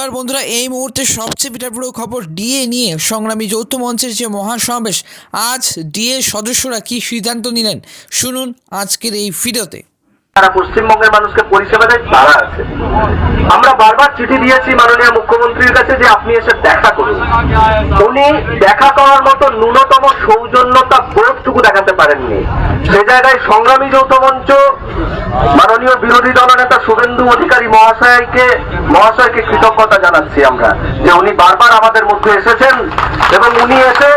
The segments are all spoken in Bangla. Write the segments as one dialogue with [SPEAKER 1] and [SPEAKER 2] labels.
[SPEAKER 1] নমস্কার বন্ধুরা, এই মুহূর্তে সবচেয়ে বিটাপুরো খবর ডিএ নিয়ে সংগ্রামী যৌথ মঞ্চের যে মহাসমাবেশ, আজ ডিএ সদস্যরা কি সিদ্ধান্ত নিলেন শুনুন আজকের এই ভিডিওতে।
[SPEAKER 2] তারা পশ্চিমবঙ্গের মানুষকে পরিষেবা দেয় তারা আছে। আমরা বারবার চিঠি দিয়েছি মাননীয় মুখ্যমন্ত্রীর কাছে যে আপনি এসে দেখা করুন। উনি দেখা করার মতো ন্যূনতম সৌজন্যতা বোধটুকু দেখাতে পারেননি। সে জায়গায় সংগ্রামী যৌথ মঞ্চ মাননীয় বিরোধী দলনেতা শুভেন্দু অধিকারী মহাশয়কে কৃতজ্ঞতা জানাচ্ছি আমরা যে উনি বারবার আমাদের মধ্যে এসেছেন এবং উনি এসে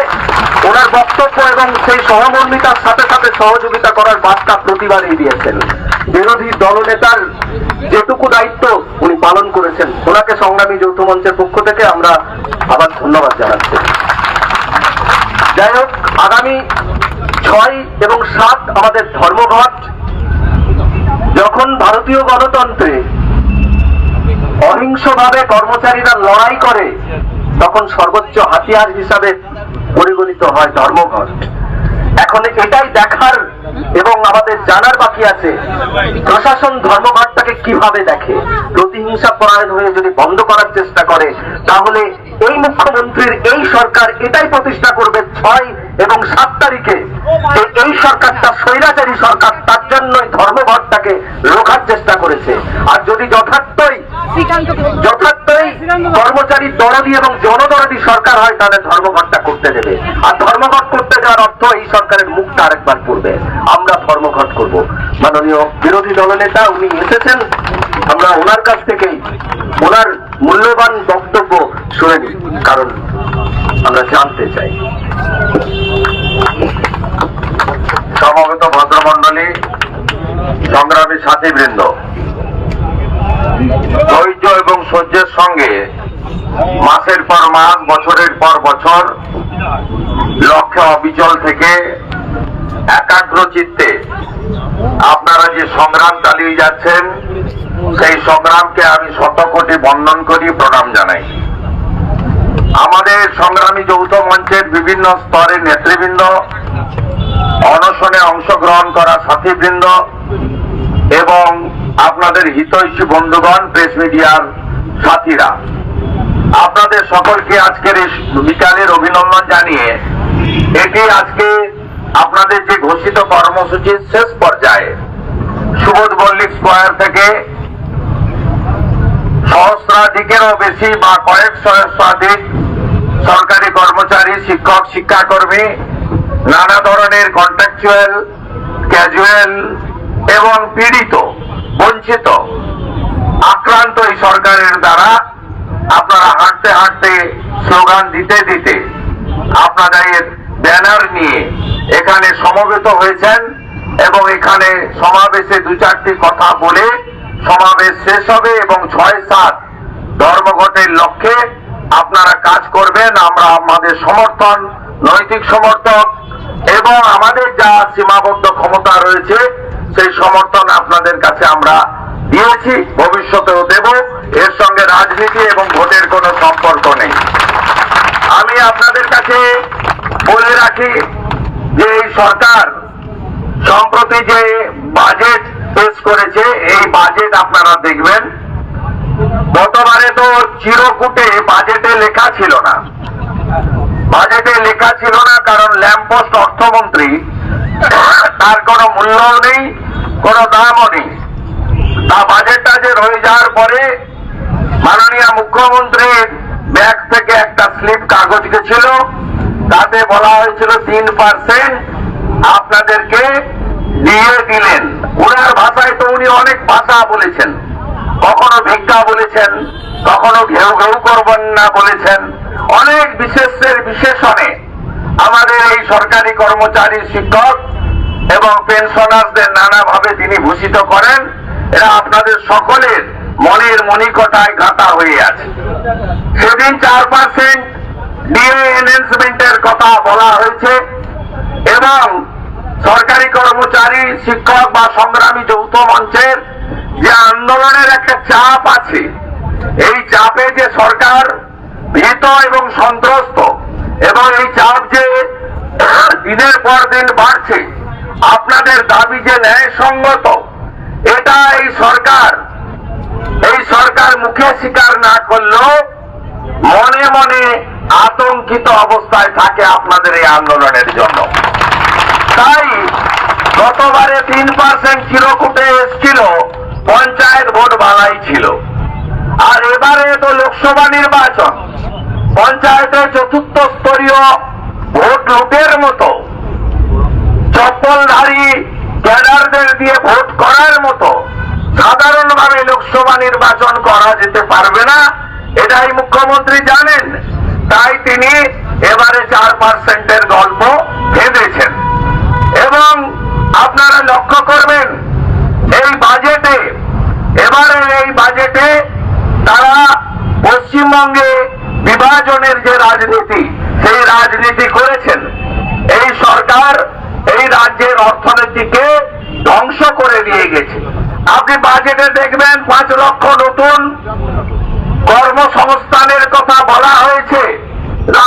[SPEAKER 2] ওনার বক্তব্য এবং সেই সহমর্মিতার সাথে সাথে সহযোগিতা করার বার্তা প্রতিবারই দিয়েছেন। বিরোধী দলনেতার যেটুকু দায়িত্ব উনি পালন করেছেন, ওনাকে সংগ্রামী যৌথ মঞ্চের পক্ষ থেকে আমরা আবার ধন্যবাদ জানাচ্ছি। যাই হোক, আগামী 6 এবং 7 আমাদের ধর্মঘট। যখন ভারতীয় গণতন্ত্রে অহিংসভাবে কর্মচারীরা লড়াই করে তখন সর্বোচ্চ হাতিয়ার হিসাবে পরিগণিত হয় ধর্মঘট। এখন এটাই দেখার এবং আমাদের জানার বাকি আছে প্রশাসন ধর্মঘটটাকে কিভাবে দেখে। প্রতিহিংসা পরায়ণ হয়ে যদি বন্ধ করার চেষ্টা করে তাহলে এই মুখ্যমন্ত্রীর এই সরকার এটাই প্রতিষ্ঠা করবে 6 এবং 7 তারিখে যে এই সরকারটা স্বৈরাচারী সরকার, তার জন্যই ধর্মঘটটাকে রোখার চেষ্টা করেছে। আর যদি যথার্থই কর্মচারী দরদি এবং জনদরদি সরকার হয় তাহলে ধর্মঘটটা করতে দেবে। আর ধর্মঘট করতে যাওয়ার অর্থ এই সরকারের মুখটা আরেকবার পড়বে। আমরা ধর্মঘট করব। মাননীয় বিরোধী দলনেতা উনি এসেছেন, আমরা ওনার কাছ থেকেই ওনার মূল্যবান বক্তব্য শুনে নিই, কারণ আমরা জানতে চাই। সমবেত ভদ্রমন্ডলী, সংগ্রামী সাথীবৃন্দ, ধৈর্য এবং সহ্যের সঙ্গে মাসের পর মাস, বছরের পর বছর লক্ষ্যে অবিচল থেকে একাগ্র চিত্তে আপনারা যে সংগ্রাম চালিয়ে যাচ্ছেন, সেই সংগ্রামকে আমি শতকোটি বন্দন করি, প্রণাম জানাই। আমাদের সংগ্রামী যৌথ মঞ্চের বিভিন্ন স্তরের নেতৃবৃন্দ, অনশনে অংশগ্রহণ করা সাথীবৃন্দ এবং আপনাদের হিতৈষী বন্ধুগণ, প্রেস মিডিয়ার সাথীরা, আপনাদের সকলকে আজকের এই বিকালের অভিনন্দন জানিয়ে এটি আজকে আপনাদের যে ঘোষিত কর্মসূচির শেষ পর্যায়ে সুবোধ মল্লিক স্কোয়ার থেকে সহস্রাধিকেরও বেশি বা কয়েক সহস্রাধিক সরকারি কর্মচারী, শিক্ষক, শিক্ষাকর্মী, নানা ধরনের কন্ট্রাকচুয়াল, ক্যাজুয়াল এবং পীড়িত, বঞ্চিত, আক্রান্ত এই সরকারের দ্বারা আপনারা হাঁটতে হাঁটতে, স্লোগান দিতে দিতে, আপনাদের ব্যানার নিয়ে এখানে সমবেত হয়েছেন এবং এখানে সমাবেশে 2-4টি কথা বলে সমাবেশ শেষ হবে এবং 6-7 ধর্মঘটের লক্ষ্যে আপনারা কাজ করবেন। আমরা আমাদের সমর্থন, নৈতিক সমর্থন এবং আমাদের যা সীমাবদ্ধ ক্ষমতা রয়েছে সেই সমর্থন আপনাদের কাছে আমরা দিয়েছি, ভবিষ্যতেও দেব। এর সঙ্গে রাজনীতি এবং ভোটের কোনো সম্পর্ক নেই। আমি আপনাদের কাছে বলে রাখি যে এই সরকার সম্প্রতি যে বাজেট পেশ করেছে, এই বাজেট আপনারা দেখবেন। গতবারে তো চিরকুটে বাজেটে লেখা ছিল না, কারণ ল্যাম্পপোস্ট অর্থমন্ত্রী, তার কোনো মূল্যও নেই, কোনো দামও নেই। তা বাজেটটা যে রয়ে যাওয়ার পরে মাননীয় মুখ্যমন্ত্রীর ব্যাগ থেকে একটা স্লিপ কাগজ গেছিল, তাতে বলা হয়েছিল 3% আপনাদেরকে দিয়ে দিলেন। উনার ভাষায় তো উনি অনেক ভাষা বলেছেন, কখনো ভিক্ষা বলেছেন, কখনো ঘেউ ঘেউ করবেন না বলেছেন, অনেক বিশেষের বিশেষণে আমাদের এই সরকারি কর্মচারী, শিক্ষক এবং পেনশনারদের নানাভাবে তিনি ভূষিত করেন। এরা আপনাদের সকলের মনের মণিকটায় গাঁথা হয়ে আছে। সেদিন 4% ডিএ এনহ্যান্সমেন্টের কথা বলা হয়েছে এবং সরকারি কর্মচারী, শিক্ষক বা সংগ্রামী যৌথ মঞ্চের যে আন্দোলনের একটা চাপ আছে, এই চাপে যে সরকার ভীত এবং সন্ত্রস্ত এবং এই চাপ যে দিনের পর দিন বাড়ছে, আপনাদের দাবি যে ন্যায়সঙ্গত, এটা এই সরকার এই সরকার মুখে স্বীকার না করলেও মনে মনে আতঙ্কিত অবস্থায় থাকে আপনাদের এই আন্দোলনের জন্য। তাই গতবারে 3% চিরকুটে এসেছিল, পঞ্চায়েত ভোট বালাই ছিল। আর এবারে তো লোকসভা নির্বাচন, পঞ্চায়েতের চতুর্থ স্তরীয় ভোট লুটের মতো, চপ্পলধারী ক্যাডারদের দিয়ে ভোট করার মতো সাধারণভাবে লোকসভা নির্বাচন করা যেতে পারবে না, এটাই মুখ্যমন্ত্রী জানেন। তাই তিনি এবারে 4%-এর গল্প ভেবেছেন। এবং আপনারা লক্ষ্য করবেন এই বাজেটে, এবারের এই বাজেটে তারা পশ্চিমবঙ্গে বিভাজনের যে রাজনীতি, সেই রাজনীতি করেছেন। এই সরকার এই রাজ্যের অর্থনীতিকে ধ্বংস করে দিয়ে গেছে। আপনি বাজেটে দেখবেন 5 লক্ষ নতুন কর্মসংস্থানের কথা বলা হয়েছে।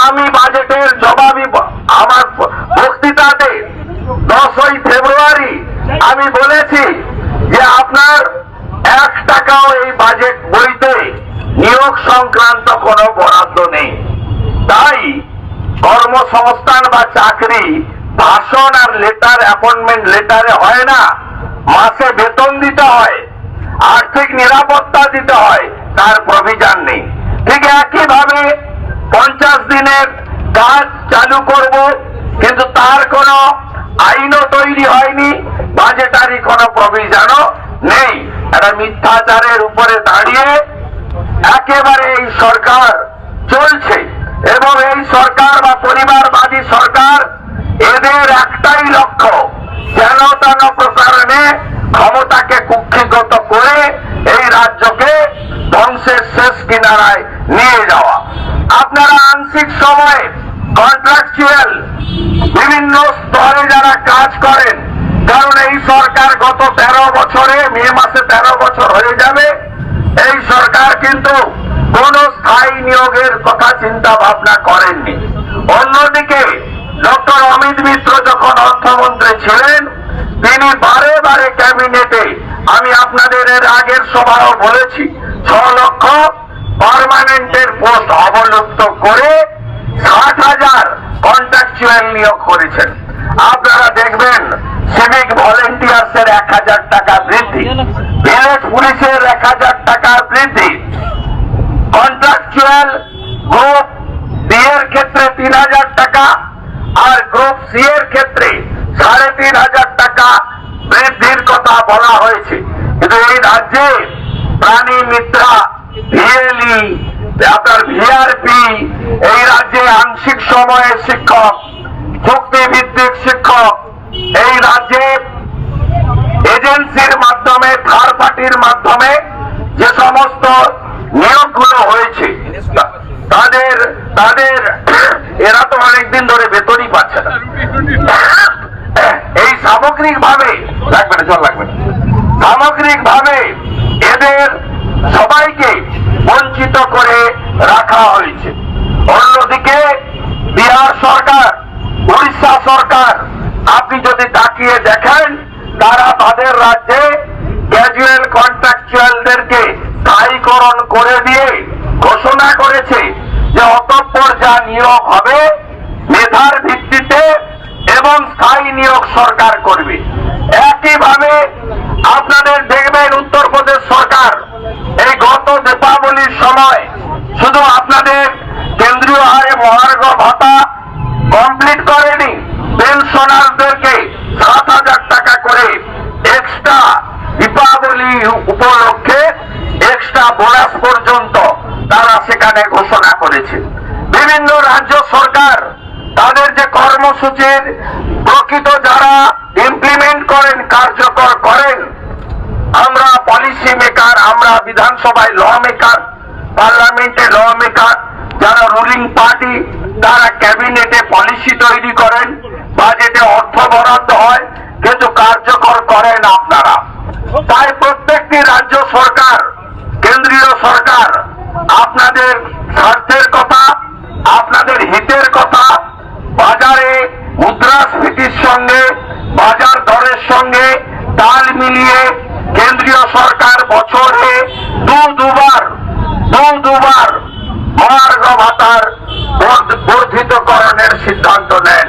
[SPEAKER 2] আমি বাজেটের জবাবি আমার বক্তৃতাতে 10ই ফেব্রুয়ারি আমি বলেছি যে আপনার 1 টাকাও এই বাজেট বইতে নিয়োগ সংক্রান্ত কোনো বরাদ্দ নেই। তাই কর্মসংস্থান বা চাকরি ভাষণ আর লেটার, অ্যাপয়েন্টমেন্ট লেটারে হয় না, মাসে বেতন দিতে হয়, আর্থিক নিরাপত্তা দিতে হয়, তার প্রভিশন নেই। ঠিক একইভাবে 50 দিনের কাজ চালু করব, কিন্তু তার কোনো আইনও তৈরি হয়নি, বাজেটারি কোনো প্রভিশনও নেই। একটা মিথ্যাচারের উপরে দাঁড়িয়ে একেবারে এই সরকার চলছে। এবং এই সরকার বা পরিবারবাদী সরকার, এদের একটাই লক্ষ্য, যেন তেন প্রকারণে ক্ষমতাকে কুক্ষিগত করে এই রাজ্যকে ধ্বংসের শেষ কিনারায় নিয়ে যাওয়া। আপনারা আংশিক সময়ে কন্ট্রাকচুয়াল বিভিন্ন স্তরে যারা কাজ করেন, কারণ এই সরকার গত 13 বছরে, মে মাসে 13 বছর হয়ে যাবে, এই সরকার কিন্তু কোন স্থায়ী নিয়োগের কথা চিন্তা ভাবনা করেননি। অন্যদিকে ডক্টর অমিত মিত্র যখন অর্থমন্ত্রী ছিলেন, তিনি বারে বারে ক্যাবিনেটে, আমি আপনাদের এর আগের সভাও বলেছি, 6 লক্ষ পার্মানেন্টের পোস্ট অবলুপ্ত করে 60,000 কন্ট্রাকচুয়াল নিয়োগ করেছেন। আপনারা দেখবেন সিভিক ভলেন্টিয়ার্সের 1,000 টাকা বৃদ্ধি, ভিলেজ পুলিশের 1,000 টাকা বৃদ্ধি, কন্ট্রাকচুয়াল গ্রুপ ডি এর ক্ষেত্রে 3,000 টাকা আর গ্রুপ সি এর ক্ষেত্রে 3,500 টাকা বৃদ্ধির কথা বলা হয়েছে। কিন্তু এই রাজ্যে প্রাণী মিত্রা, ভিএলই, আপনার ভিআরপি, এই রাজ্যে আংশিক সময়ের শিক্ষক, চুক্তিভিত্তিক শিক্ষক, এই রাজ্যে এজেন্সির মাধ্যমে, থার্ড পার্টির মাধ্যমে যে সমস্ত নিয়োগগুলো হয়েছে, তাদের তাদের এরা তো অনেকদিন ধরে বেতনই পাচ্ছে না। এই সামগ্রিকভাবে সামগ্রিকভাবে এদের সবাইকে বঞ্চিত করে রাখা হয়েছে। অন্যদিকে বিহার সরকার, উড়িষ্যা সরকার, আপনি যদি তাকিয়ে দেখেন, তারা তাদের রাজ্যে ক্যাজুয়াল কন্ট্রাকচুয়ালদেরকে স্থায়ীকরণ করে দিয়ে ঘোষণা করেছে যে অতঃপর যা নিয়োগ হবে মেধার ভিত্তিতে এবং স্থায়ী নিয়োগ সরকার করবে। একইভাবে আপনাদের দেখবেন উত্তরপ্রদেশ সরকার এই গত দীপাবলির সময় শুধু আপনাদের কেন্দ্রীয় হারে মহার্ঘ ভাতা কমপ্লিট করেনি, পেনশনারদেরকে 7,000 টাকা করে এক্সট্রা দীপাবলি উপলক্ষে এক্সট্রা বোনাস পর্যন্ত তারা সেখানে ঘোষণা করেছে। বিভিন্ন রাজ্য সরকার তাদের যে কর্মসূচির প্রকৃত যারা ইমপ্লিমেন্ট করেন, কার্যকর করেন, আমরা পলিসি মেকার, আমরা বিধানসভায় ল মেকার, পার্লামেন্টে ল মেকার, যারা রুলিং পার্টি, তারা ক্যাবিনেটে পলিসি তৈরি করেন, বাজেটে অর্থ বরাদ্দ হয়, কিন্তু কার্যকর করেন আপনারা। তাই প্রত্যেকটি রাজ্য সরকার, কেন্দ্রীয় সরকার আপনাদের স্বার্থের কথা, আপনাদের হিতের কথা, বাজারে মুদ্রাস্ফীতির সঙ্গে, বাজার দরের সঙ্গে তাল মিলিয়ে কেন্দ্রীয় সরকার বছরে 2 সিদ্ধান্ত নেয়।